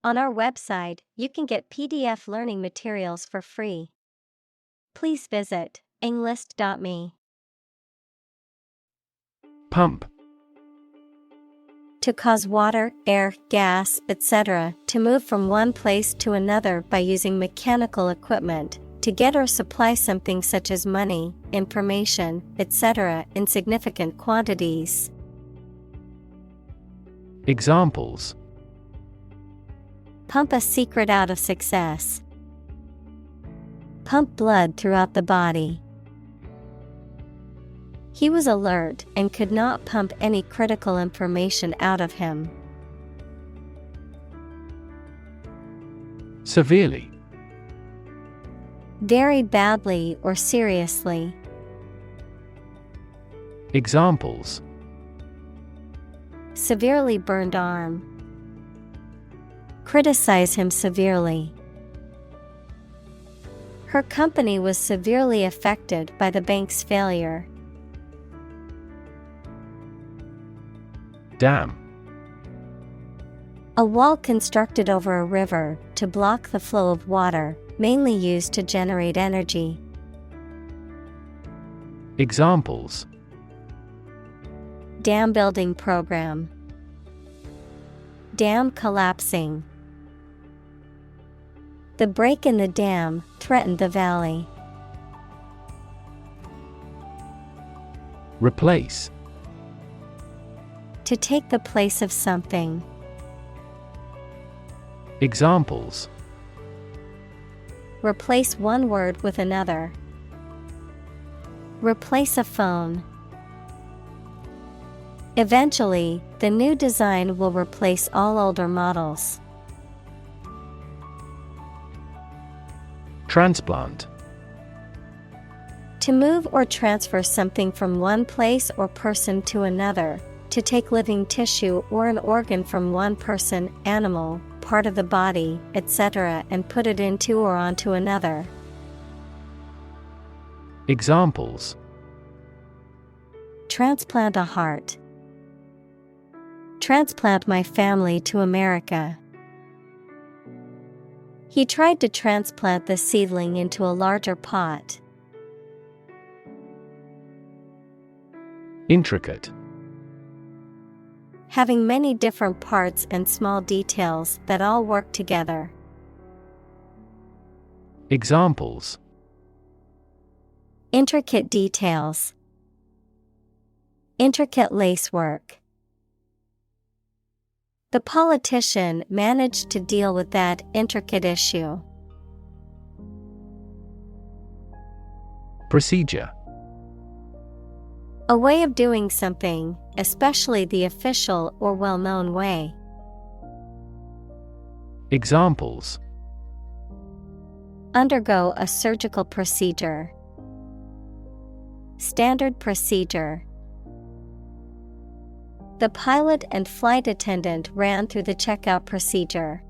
On our website, you can get PDF learning materials for free. Please visit englist.me. Pump. To cause water, air, gas, etc. to move from one place to another by using mechanical equipment, to get or supply something such as money, information, etc. in significant quantities. Examples: Pump a secret out of success. Pump blood throughout the body. He was alert and could not pump any critical information out of him. Severely. Very badly or seriously. Examples: Severely burned arm. Criticize him severely. Her company was severely affected by the bank's failure. Dam. A wall constructed over a river to block the flow of water, mainly used to generate energy. Examples: Dam building program. Dam collapsing. The break in the dam threatened the valley. Replace. To take the place of something. Examples: Replace one word with another. Replace a phone. Eventually, the new design will replace all older models. Transplant. To move or transfer something from one place or person to another, to take living tissue or an organ from one person, animal, part of the body, etc. and put it into or onto another. Examples: Transplant a heart. Transplant my family to America. He tried to transplant the seedling into a larger pot. Intricate. Having many different parts and small details that all work together. Examples: Intricate details. Intricate lacework. The politician managed to deal with that intricate issue. Procedure. A way of doing something, especially the official or well-known way. Examples: Undergo a surgical procedure. Standard procedure. The pilot and flight attendant ran through the checkout procedure.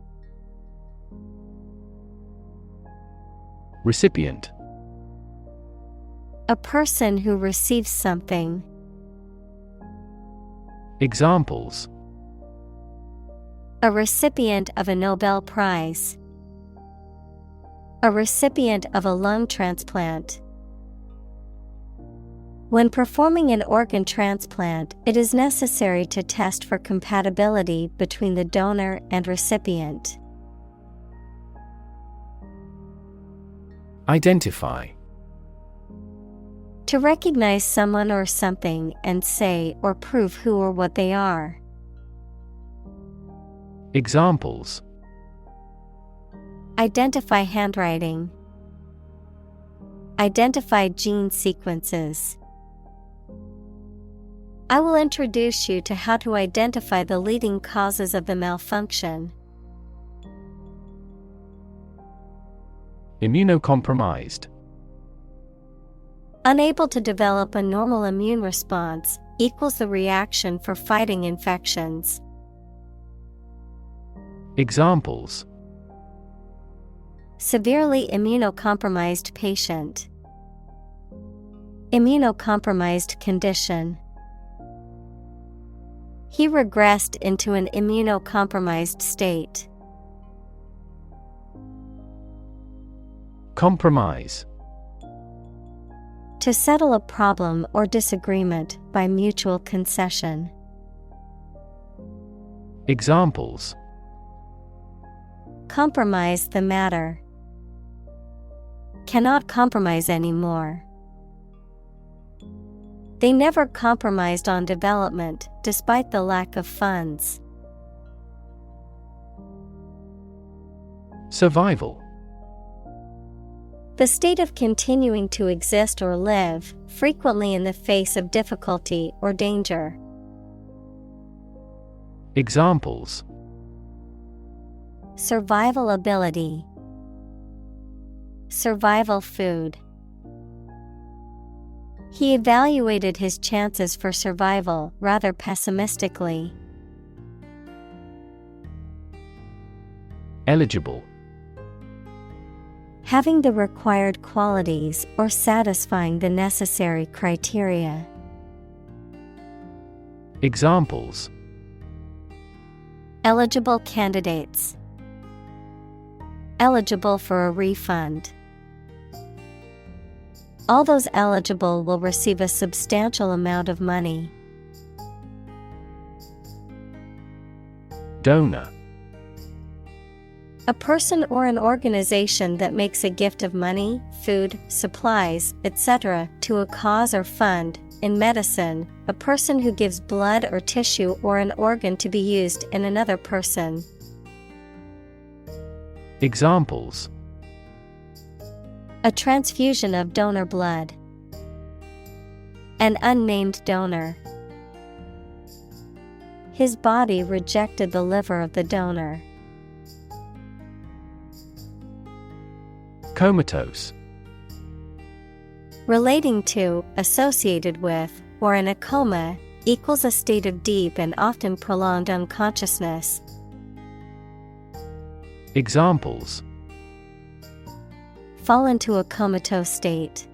Recipient. A person who receives something. Examples: A recipient of a Nobel Prize. A recipient of a lung transplant. When performing an organ transplant, it is necessary to test for compatibility between the donor and recipient. Identify. To recognize someone or something and say or prove who or what they are. Examples: Identify handwriting. Identify gene sequences. I will introduce you to how to identify the leading causes of the malfunction. Immunocompromised. Unable to develop a normal immune response equals the reaction for fighting infections. Examples: Severely immunocompromised patient. Immunocompromised condition. He regressed into an immunocompromised state. Compromise. To settle a problem or disagreement by mutual concession. Examples: Compromise the matter. Cannot compromise anymore. They never compromised on development, despite the lack of funds. Survival. The state of continuing to exist or live, frequently in the face of difficulty or danger. Examples: Survival ability. Survival food. He evaluated his chances for survival rather pessimistically. Eligible. Having the required qualities or satisfying the necessary criteria. Examples: Eligible candidates. Eligible for a refund. All those eligible will receive a substantial amount of money. Donor. A person or an organization that makes a gift of money, food, supplies, etc. to a cause or fund. In medicine, a person who gives blood or tissue or an organ to be used in another person. Examples: A transfusion of donor blood. An unnamed donor. His body rejected the liver of the donor. Comatose. Relating to, associated with, or in a coma, equals a state of deep and often prolonged unconsciousness. Examples: Fall into a comatose state.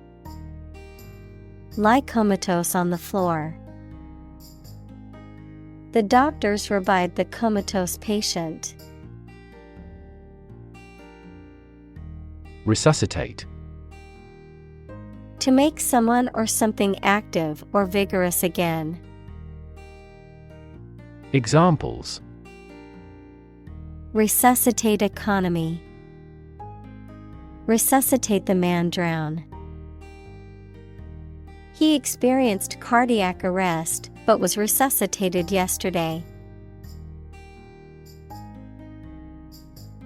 Lie comatose on the floor. The doctors revived the comatose patient. Resuscitate. To make someone or something active or vigorous again. Examples: Resuscitate economy. Resuscitate the man drown. He experienced cardiac arrest, but was resuscitated yesterday.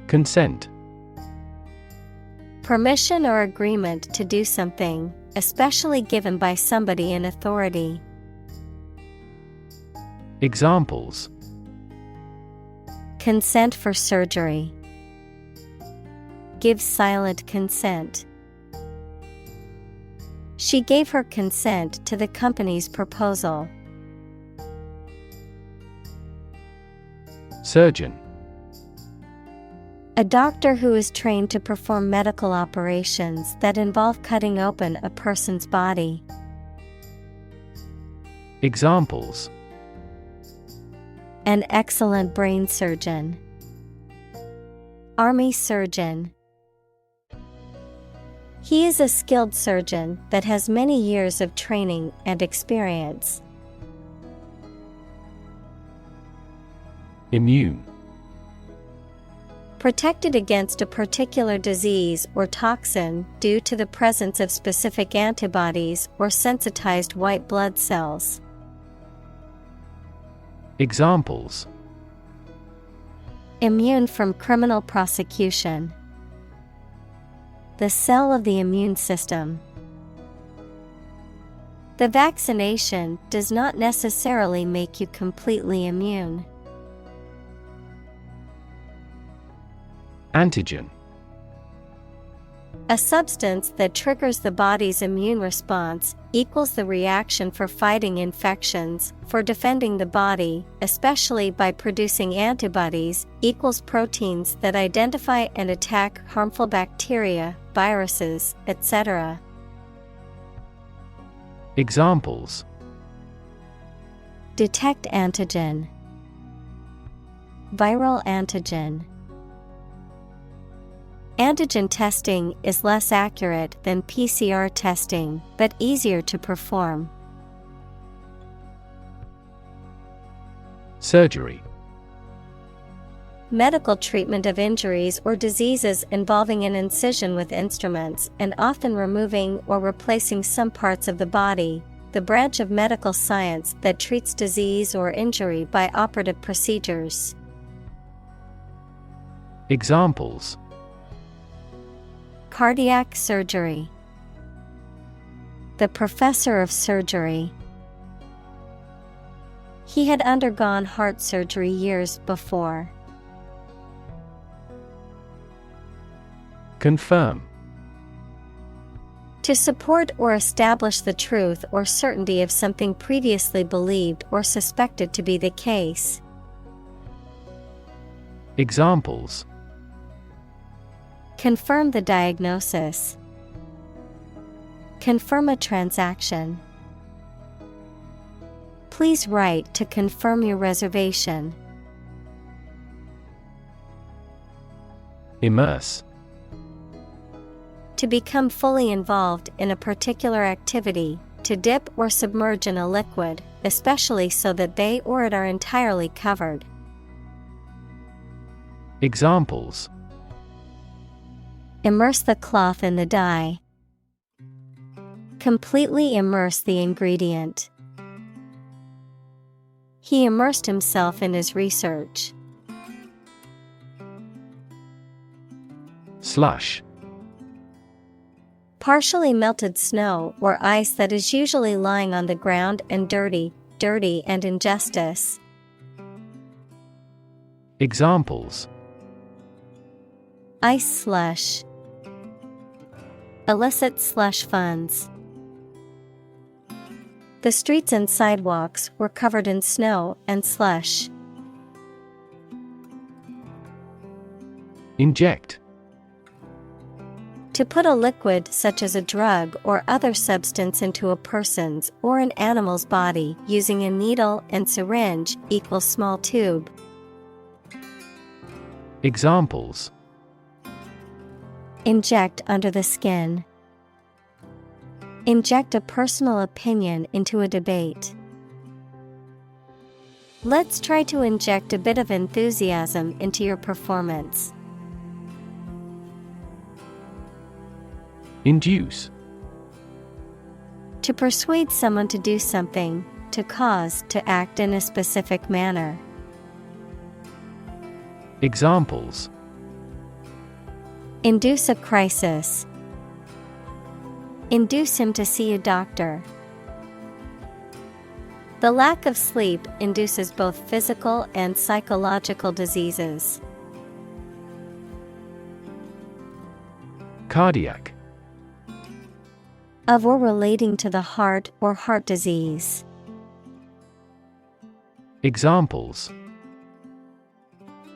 Consent. Permission or agreement to do something, especially given by somebody in authority. Examples: Consent for surgery. Give silent consent. She gave her consent to the company's proposal. Surgeon. A doctor who is trained to perform medical operations that involve cutting open a person's body. Examples: An excellent brain surgeon. Army surgeon. He is a skilled surgeon that has many years of training and experience. Immune. Protected against a particular disease or toxin due to the presence of specific antibodies or sensitized white blood cells. Examples: Immune from criminal prosecution. The cell of the immune system. The vaccination does not necessarily make you completely immune. Antigen. A substance that triggers the body's immune response, equals the reaction for fighting infections, for defending the body, especially by producing antibodies, equals proteins that identify and attack harmful bacteria, viruses, etc. Examples: Detect antigen. Viral antigen. Antigen testing is less accurate than PCR testing, but easier to perform. Surgery. Medical treatment of injuries or diseases involving an incision with instruments and often removing or replacing some parts of the body, the branch of medical science that treats disease or injury by operative procedures. Examples: cardiac surgery, the professor of surgery. He had undergone heart surgery years before. Confirm. To support or establish the truth or certainty of something previously believed or suspected to be the case. Examples: confirm the diagnosis, confirm a transaction. Please write to confirm your reservation. Immerse. To become fully involved in a particular activity, to dip or submerge in a liquid, especially so that they or it are entirely covered. Examples: immerse the cloth in the dye, completely immerse the ingredient. He immersed himself in his research. Slush. Partially melted snow or ice that is usually lying on the ground and dirty and injustice. Examples: ice slush, illicit slush funds. The streets and sidewalks were covered in snow and slush. Inject. To put a liquid such as a drug or other substance into a person's or an animal's body using a needle and syringe equals small tube. Examples: inject under the skin. Inject a personal opinion into a debate. Let's try to inject a bit of enthusiasm into your performance. Induce. To persuade someone to do something, to cause to act in a specific manner. Examples: induce a crisis. Induce him to see a doctor. The lack of sleep induces both physical and psychological diseases. Cardiac. Of or relating to the heart or heart disease. Examples: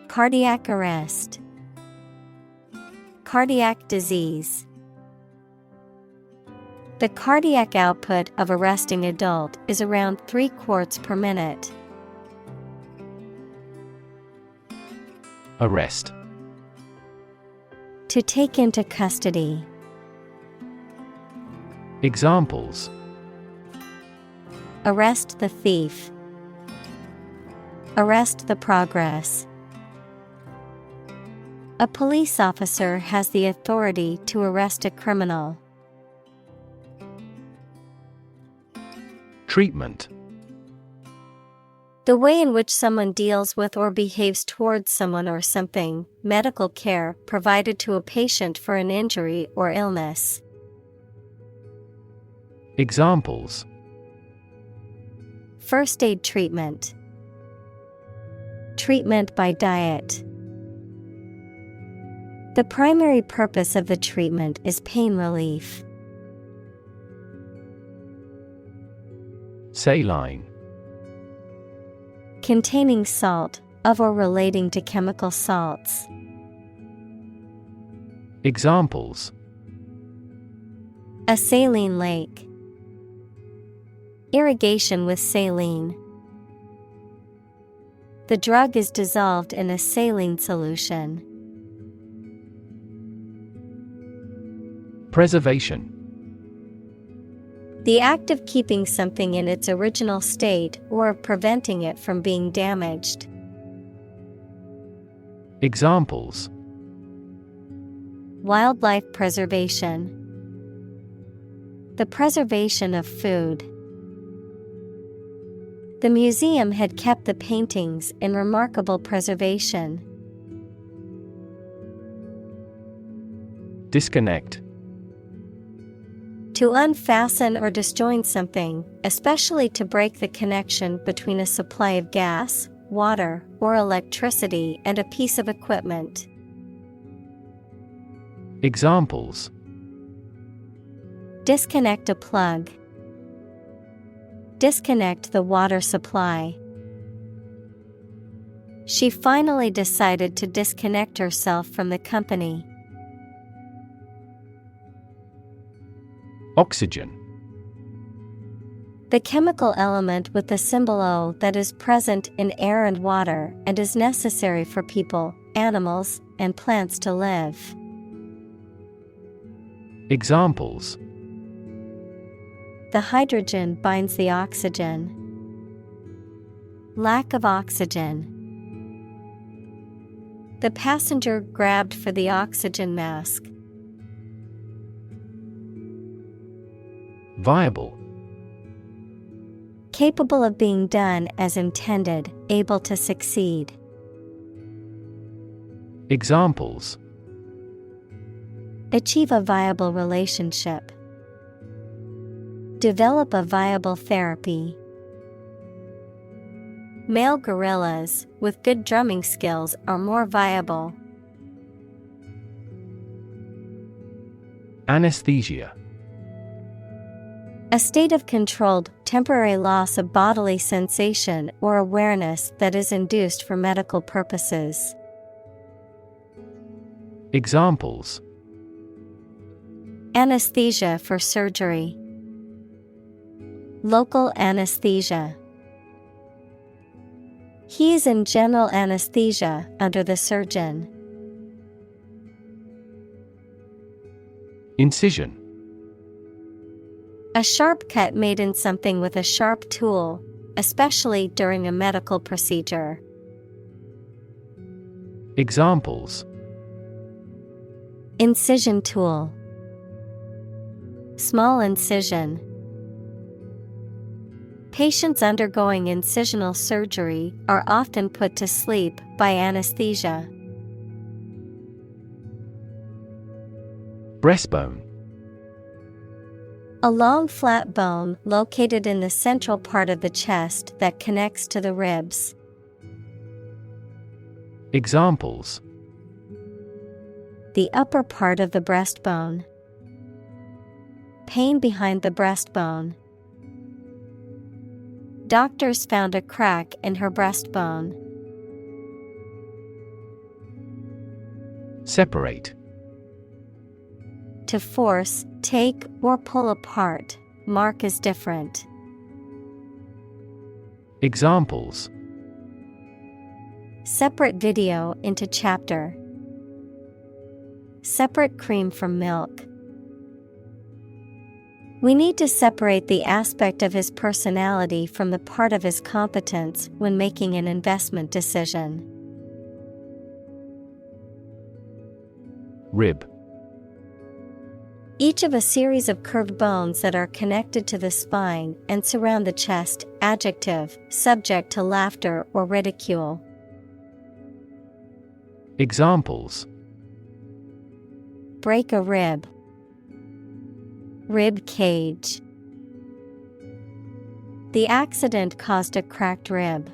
cardiac arrest, cardiac disease. The cardiac output of a resting adult is around 3 quarts per minute. Arrest. To take into custody. Examples: arrest the thief. Arrest the progress. A police officer has the authority to arrest a criminal. Treatment. The way in which someone deals with or behaves towards someone or something, medical care provided to a patient for an injury or illness. Examples: first aid treatment. Treatment by diet. The primary purpose of the treatment is pain relief. Saline. Containing salt, of or relating to chemical salts. Examples: a saline lake. Irrigation with saline. The drug is dissolved in a saline solution. Preservation. The act of keeping something in its original state or of preventing it from being damaged. Examples: Wildlife preservation. The preservation of food. The museum had kept the paintings in remarkable preservation. Disconnect. To unfasten or disjoin something, especially to break the connection between a supply of gas, water, or electricity and a piece of equipment. Examples: Disconnect a plug. Disconnect the water supply. She finally decided to disconnect herself from the company. Oxygen. The chemical element with the symbol O that is present in air and water and is necessary for people, animals, and plants to live. Examples: The hydrogen binds the oxygen. Lack of oxygen. The passenger grabbed for the oxygen mask. Viable. Capable of being done as intended, able to succeed. Examples: Achieve a viable relationship. Develop a viable therapy. Male gorillas with good drumming skills are more viable. Anesthesia. A state of controlled, temporary loss of bodily sensation or awareness that is induced for medical purposes. Examples: Anesthesia for surgery. Local anesthesia. He is in general anesthesia under the surgeon. Incision. A sharp cut made in something with a sharp tool, especially during a medical procedure. Examples: Incision tool. Small incision. Patients undergoing incisional surgery are often put to sleep by anesthesia. Breastbone. A long flat bone located in the central part of the chest that connects to the ribs. Examples: The upper part of the breastbone. Pain behind the breastbone. Doctors found a crack in her breastbone. Separate. To force, take, or pull apart, mark as different. Examples: Separate video into chapter. Separate cream from milk. We need to separate the aspect of his personality from the part of his competence when making an investment decision. Rib. Each of a series of curved bones that are connected to the spine and surround the chest. Adjective, subject to laughter or ridicule. Examples: Break a rib. Rib cage. The accident caused a cracked rib.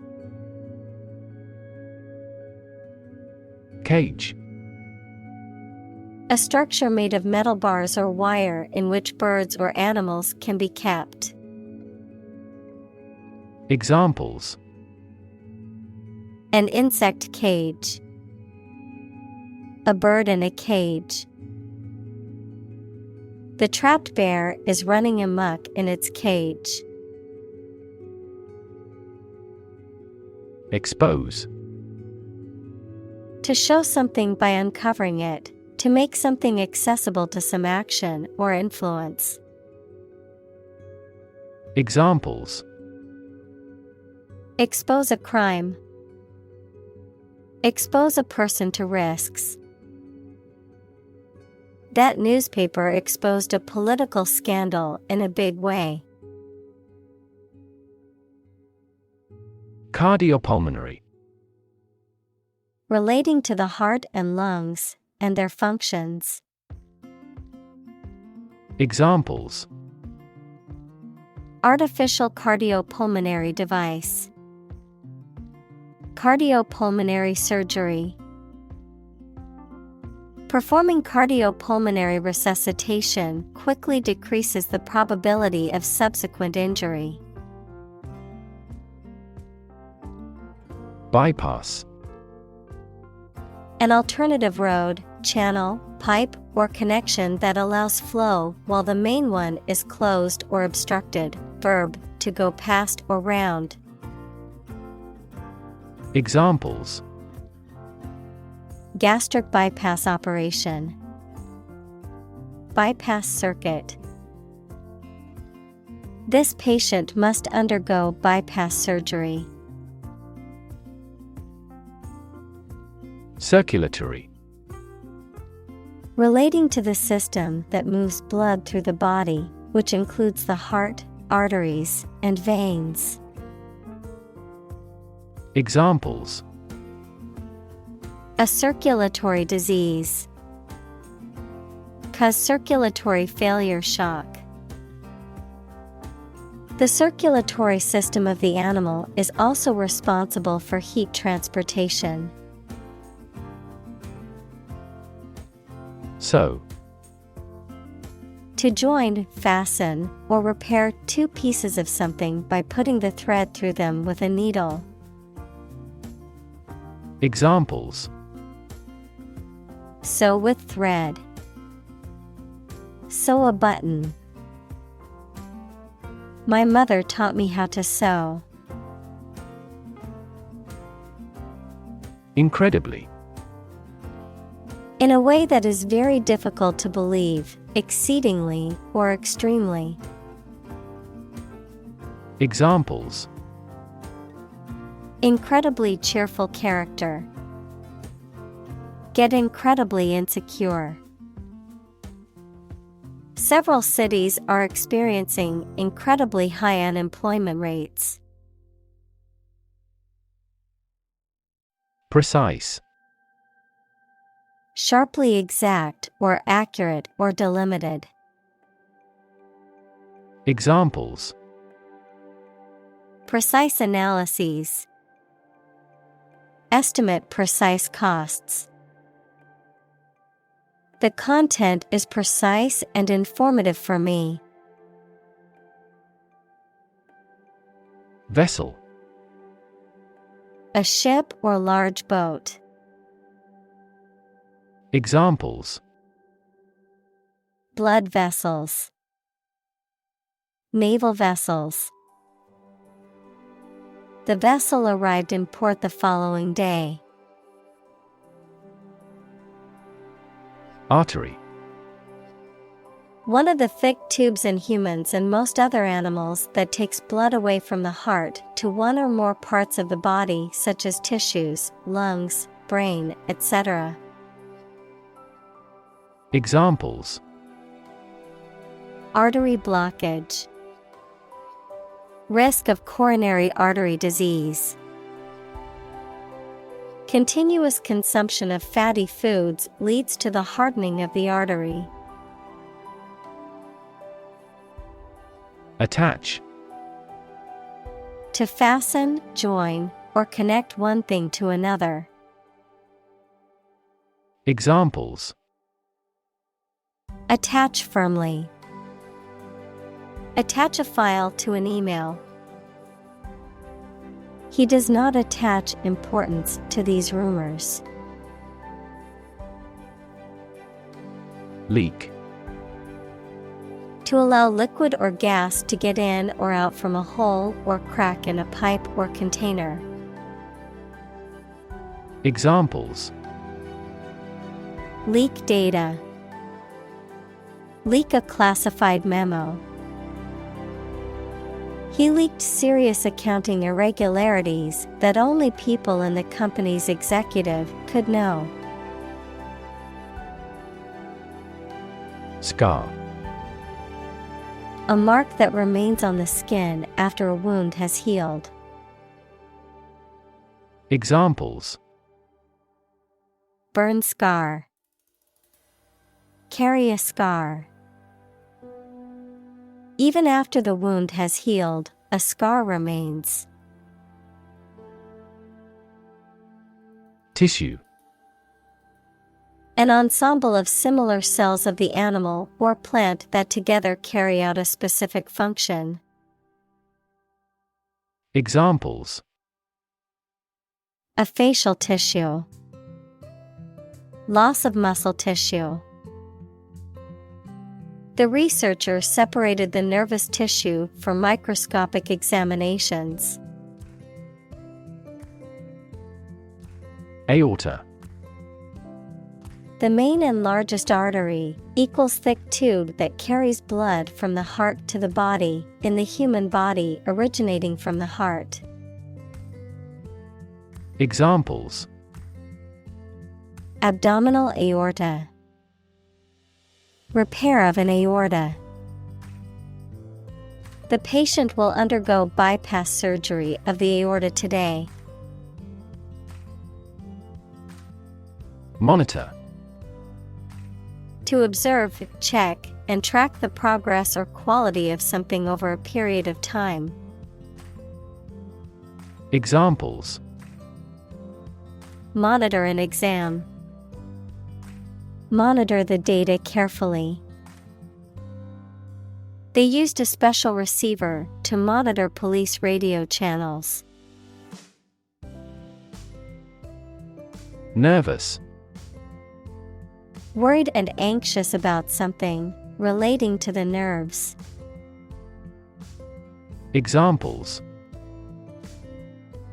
Cage. A structure made of metal bars or wire in which birds or animals can be kept. Examples: An insect cage. A bird in a cage. The trapped bear is running amok in its cage. Expose. To show something by uncovering it, To make something accessible to some action or influence. Examples: Expose a crime. Expose a person to risks. That newspaper exposed a political scandal in a big way. Cardiopulmonary. Relating to the heart and lungs, and their functions. Examples: Artificial cardiopulmonary device. Cardiopulmonary surgery. Performing cardiopulmonary resuscitation quickly decreases the probability of subsequent injury. Bypass. An alternative road, channel, pipe, or connection that allows flow while the main one is closed or obstructed. Verb, to go past or round. Examples: Gastric bypass operation. Bypass circuit. This patient must undergo bypass surgery. Circulatory. Relating to the system that moves blood through the body, which includes the heart, arteries, and veins. Examples: A circulatory disease. Cause circulatory failure shock. The circulatory system of the animal is also responsible for heat transportation. Sew. To join, fasten, or repair two pieces of something by putting the thread through them with a needle. Examples: Sew with thread. Sew a button. My mother taught me how to sew. Incredibly. In a way that is very difficult to believe, exceedingly, or extremely. Examples: Incredibly cheerful character. Get incredibly insecure. Several cities are experiencing incredibly high unemployment rates. Precise. Sharply exact or accurate or delimited. Examples: Precise analyses. Estimate precise costs. The content is precise and informative for me. Vessel. A ship or large boat. Examples: Blood vessels. Naval vessels. The vessel arrived in port the following day. Artery. One of the thick tubes in humans and most other animals that takes blood away from the heart to one or more parts of the body, such as tissues, lungs, brain, etc. Examples: Artery blockage. Risk of coronary artery disease. Continuous consumption of fatty foods leads to the hardening of the artery. Attach. To fasten, join, or connect one thing to another. Examples: Attach firmly. Attach a file to an email. He does not attach importance to these rumors. Leak. To allow liquid or gas to get in or out from a hole or crack in a pipe or container. Leak data. Leak a classified memo. He leaked serious accounting irregularities that only people in the company's executive could know. Scar. A mark that remains on the skin after a wound has healed. Examples: Burn scar. Carry a scar. Even after the wound has healed, a scar remains. Tissue. An ensemble of similar cells of the animal or plant that together carry out a specific function. Examples: A facial tissue. Loss of muscle tissue. The researcher separated the nervous tissue for microscopic examinations. Aorta. The main and largest artery, equals thick tube that carries blood from the heart to the body, in the human body originating from the heart. Examples: Abdominal aorta. Repair of an aorta. The patient will undergo bypass surgery of the aorta today. Monitor. To observe, check, and track the progress or quality of something over a period of time. Examples: Monitor an exam. Monitor the data carefully. They used a special receiver to monitor police radio channels. Nervous. Worried and anxious about something, relating to the nerves. Examples: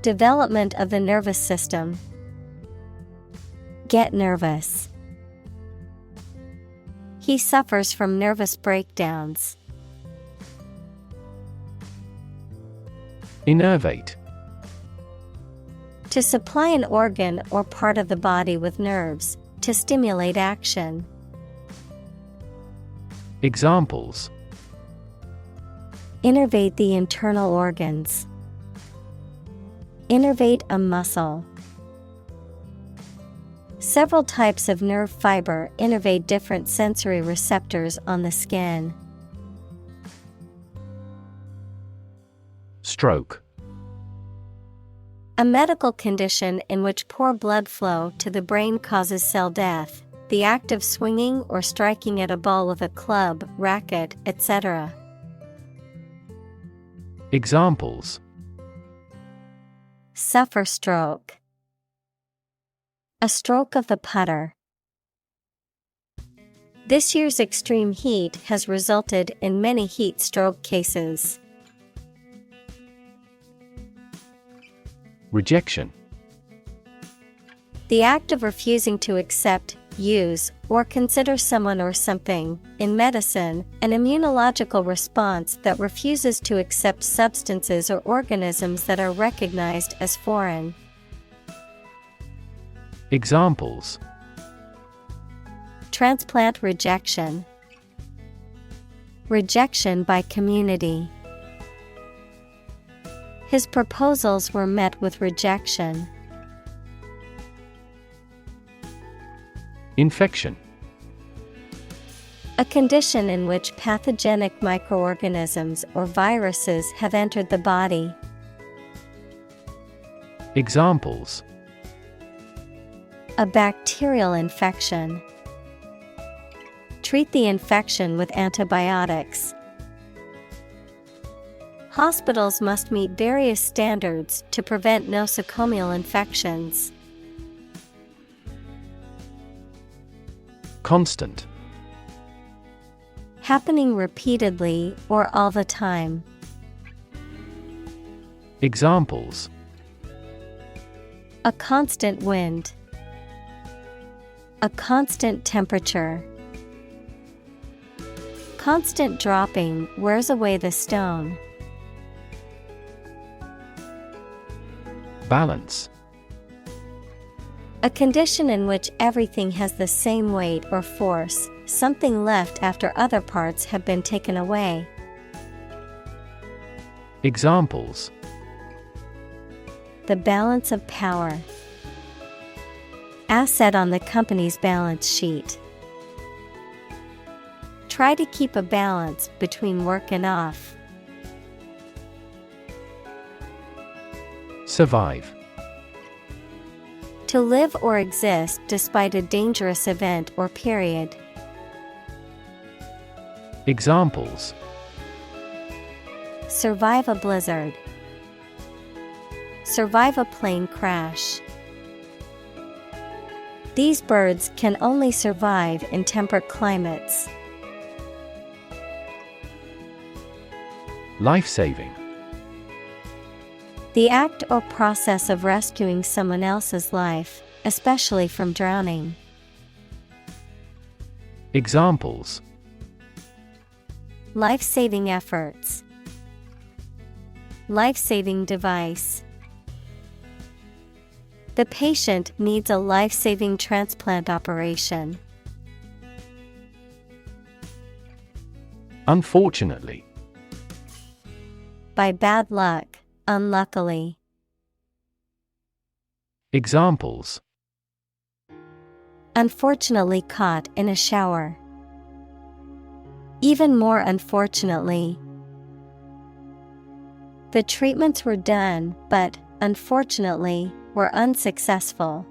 Development of the nervous system. Get nervous. He suffers from nervous breakdowns. Innervate. To supply an organ or part of the body with nerves, to stimulate action. Examples: Innervate the internal organs. Innervate a muscle. Several types of nerve fiber innervate different sensory receptors on the skin. Stroke. A medical condition in which poor blood flow to the brain causes cell death, the act of swinging or striking at a ball with a club, racket, etc. Examples: Suffer stroke. A stroke of the putter. This year's extreme heat has resulted in many heat stroke cases. Rejection. The act of refusing to accept, use, or consider someone or something. In medicine, an immunological response that refuses to accept substances or organisms that are recognized as foreign. Examples: Transplant rejection. Rejection by community. His proposals were met with rejection. Infection. A condition in which pathogenic microorganisms or viruses have entered the body. Examples: A bacterial infection. Treat the infection with antibiotics. Hospitals must meet various standards to prevent nosocomial infections. Constant. Happening repeatedly or all the time. Examples: A constant wind. A constant temperature. Constant dropping wears away the stone. Balance. A condition in which everything has the same weight or force, something left after other parts have been taken away. Examples: The balance of power. Asset on the company's balance sheet. Try to keep a balance between work and off. Survive. To live or exist despite a dangerous event or period. Examples: Survive a blizzard. Survive a plane crash. These birds can only survive in temperate climates. Life-saving. The act or process of rescuing someone else's life, especially from drowning. Examples: Life-saving efforts. Life-saving device. The patient needs a life-saving transplant operation. Unfortunately. By bad luck, unluckily. Examples: Unfortunately caught in a shower. Even more unfortunately. The treatments were done, but, unfortunately, were unsuccessful.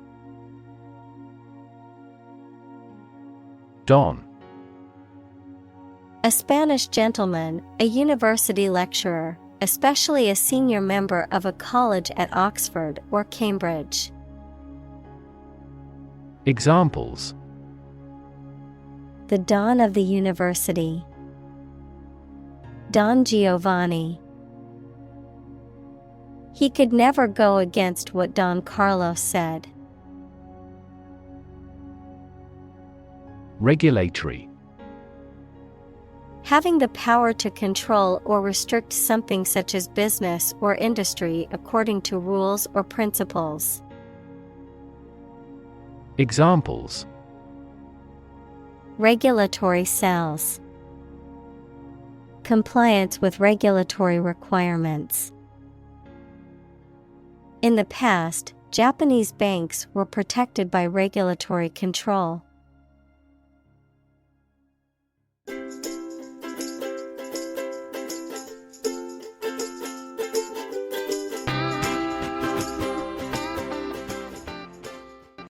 Don. A Spanish gentleman, a university lecturer, especially a senior member of a college at Oxford or Cambridge. Examples: The Don of the University. Don Giovanni. He could never go against what Don Carlos said. Regulatory. Having the power to control or restrict something such as business or industry according to rules or principles. Examples: Regulatory cells. Compliance with regulatory requirements. In the past, Japanese banks were protected by regulatory control.